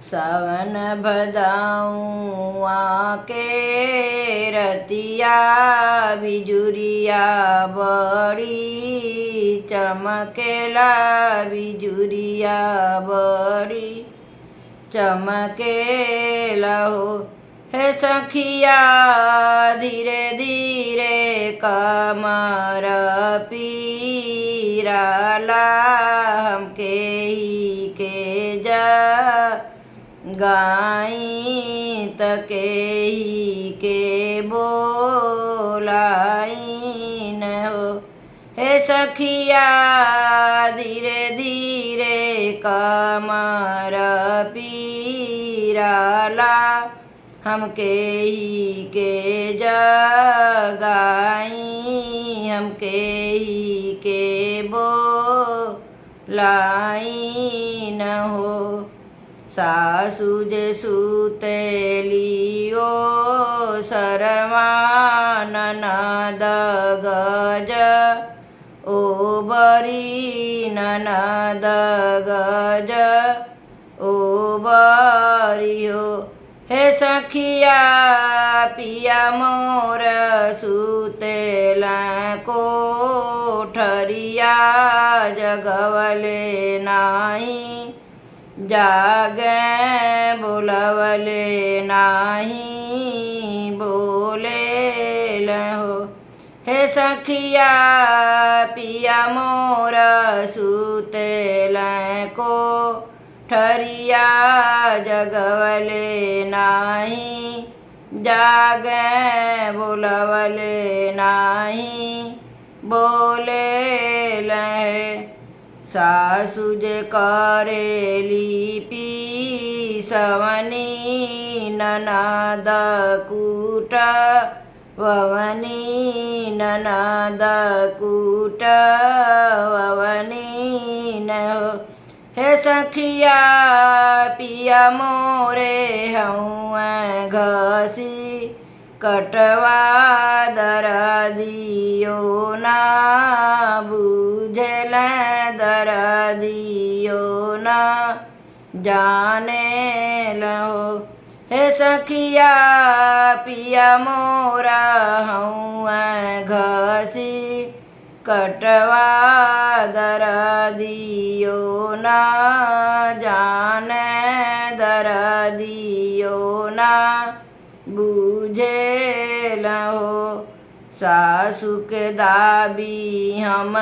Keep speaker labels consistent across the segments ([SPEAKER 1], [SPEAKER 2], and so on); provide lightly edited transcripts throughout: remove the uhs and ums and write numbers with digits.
[SPEAKER 1] सावन भदाऊँ के रतिया बिजुरिया बड़ी चमकेला बिजुरिया बड़ी चमकेला हो। हे सखिया धीरे धीरे कमर पीराला हमके ही के जा गाई तके ही के बोलाई न हो। हे सखिया धीरे धीरे कमर पीराला हमके ही के जगाई हमके ही के बोलाई न हो। सासु जे सुतेलियो सरवा ननद गज ओ बरी ननद गज ओ बरी हो। हे सखिया पिया मोर सुतेला कोठरिया जगवले नाही जागे बोलवले नाही बोले हो। हे सखिया पिया मोर सुतेला कोठरिया जगवले नाही जागे बोलवले नाही बोले है। सासु जे करेली पीसवनी ननद कूट ववनी ननद कूट ववनी न हो। हे सखिया पिया मोरे हऊँ घसी कटवा दर दियो ना बुझल दर दियो ना जाने लहो। हे सखिया पिया मोरा हऊँ घसी कटवा दर दियो ना जाने दर दियो ना बूझे लहो। सासु के दाबी हम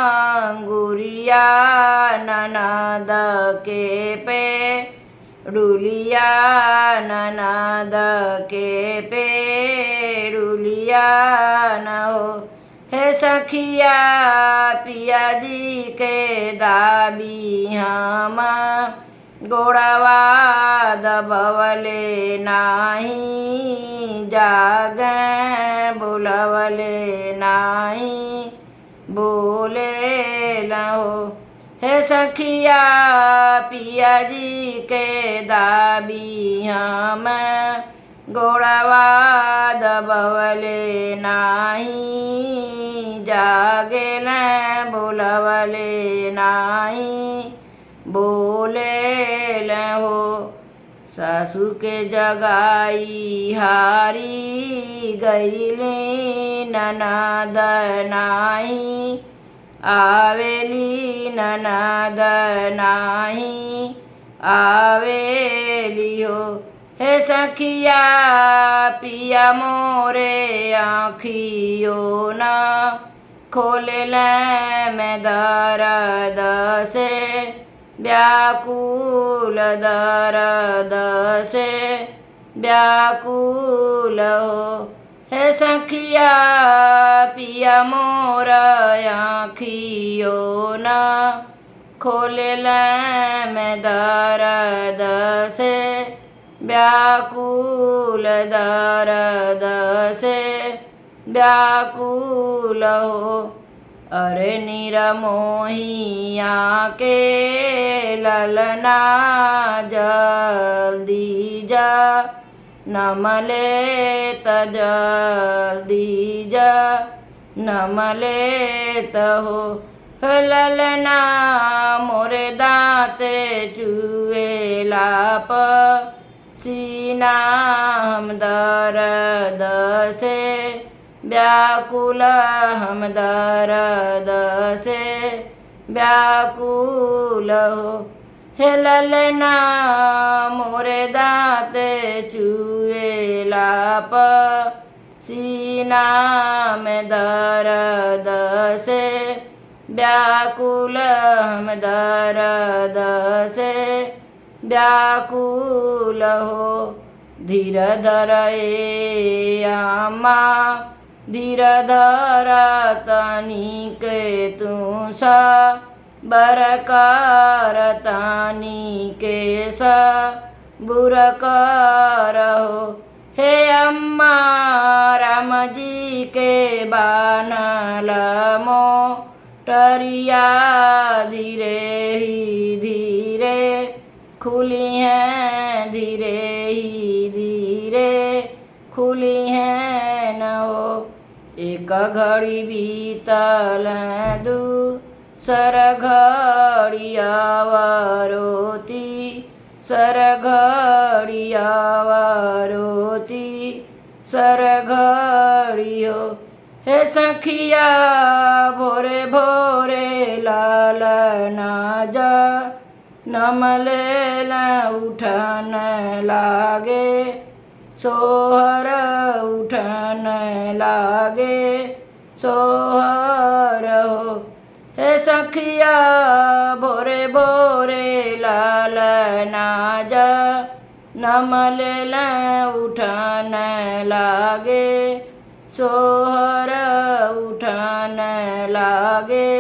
[SPEAKER 1] अंगुरिया ननद के पे डुलिया ननद के पे डुलिया न हो। हे सखिया पिया जी के दाबी हम गोड़वा दबवले नाही जागे बोलवले नाही बोले लहो। हे सखिया पिया जी के दाबी हम गोड़वा दबवले नाही जागे बोलवले नाही बोले हो। सासु के जगाई हारी गईले ननद नाही आवेली ननद नाही आवेली हो। हे सखिया पिया मोरे आँखियो ना खोले में दर्द से व्याकुल दर्द से व्याकुल हो। हे सखिया पिया मोर आँखियो ना खोले में दर्द से व्याकुल दर्द से व्याकुल हो। अरे निरमोहिया के ललना जल्दी जा नमले त जल्दी जा नमले त हो। ललना मोरे दाँते चुए लाप सीना हम दर्द से व्याकुल हम दर्द से व्याकुल हो। हे ललना मोरे दाँते चुए लाप सीना में दर्द से व्याकुल हम दर्द से व्याकुल हो। धीर धर ए आमा धीर धर तनिक तू सा बरकार तानी के सा बुरकार हो। हे अम्मा राम जी के बानल मोटरिया धीरे ही धीरे खुली हैं धीरे ही धीरे खुली हैं न हो। एक घड़ी बीतल दूसर घड़ी आवरोती सर घड़ी आवरोती सर घड़ी हो। हे सखिया भोरे भोरे लाल ना जा नमले उठन लागे सोहर उठन लागे सोहर हो। हे सखिया भोरे भोरे लाल ना जा नमले उठन लागे सोहर उठन लागे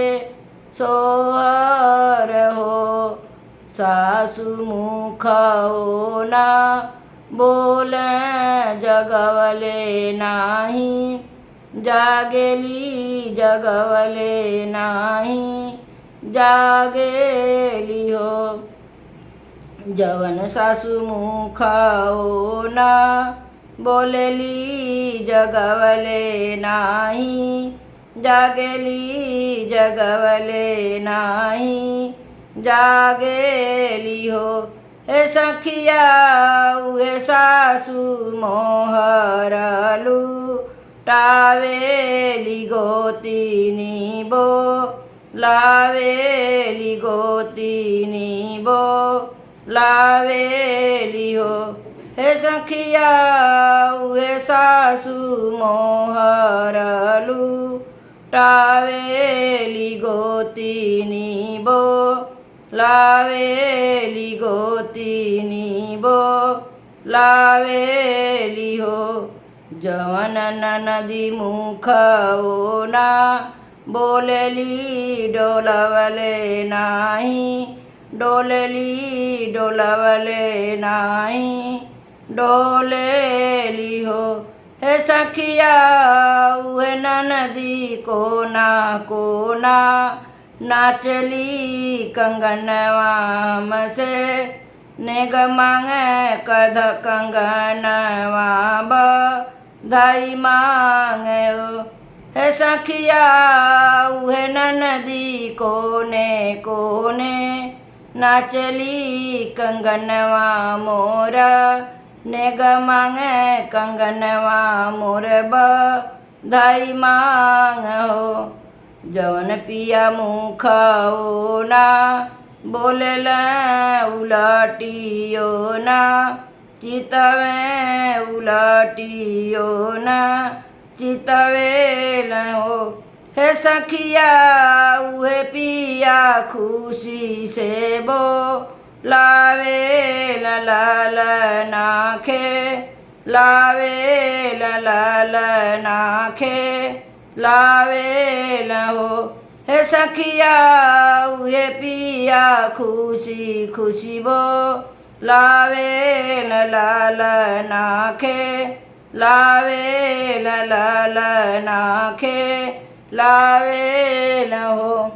[SPEAKER 1] सोहर हो। सासु मुख हो ना बोले जगवले नाही जागेली जगवले नाही जागेली हो। जवन सासु मुख हो ना बोलेली जगवले नाही जागेली जगवले नाही जागेली हो। हे सखिया उहे सासु मोहरलू टावेली गोतिनी बो लावेली गोतिनी बो लावेली हो। हे सखिया उहे सासु मोहरलू टावेली गोतिनी बो लावेली गोतिनी बो लावेली हो। जवन नदी मुख हो ना बोलेली डोलवले नाही डोलेली डोलवले नाही डोलेली हो। हे सखिया उहे नदी कोना कोना नाचली कंगनवा हमसे नेग मांगे कद कंगनवा बधाई मांगे हो। हे सखिया उहे नदी कोने कोने नाचली कंगनवा मोरा नेग मांगे कंगनवा मोर बधाई मांग हो। जवन पिया मुख हो ना बोलेल उलटियो ना चितवे उलटियो ना चितवे हो। हे सखिया उहे पिया खुशी से बो लावे लाल नाखे लावे लाल नाखे लावे हो। हे सखिया उहे पिया खुशी खुशी बो लावे लाल नाखे लावे लाल नाखे लावे हो।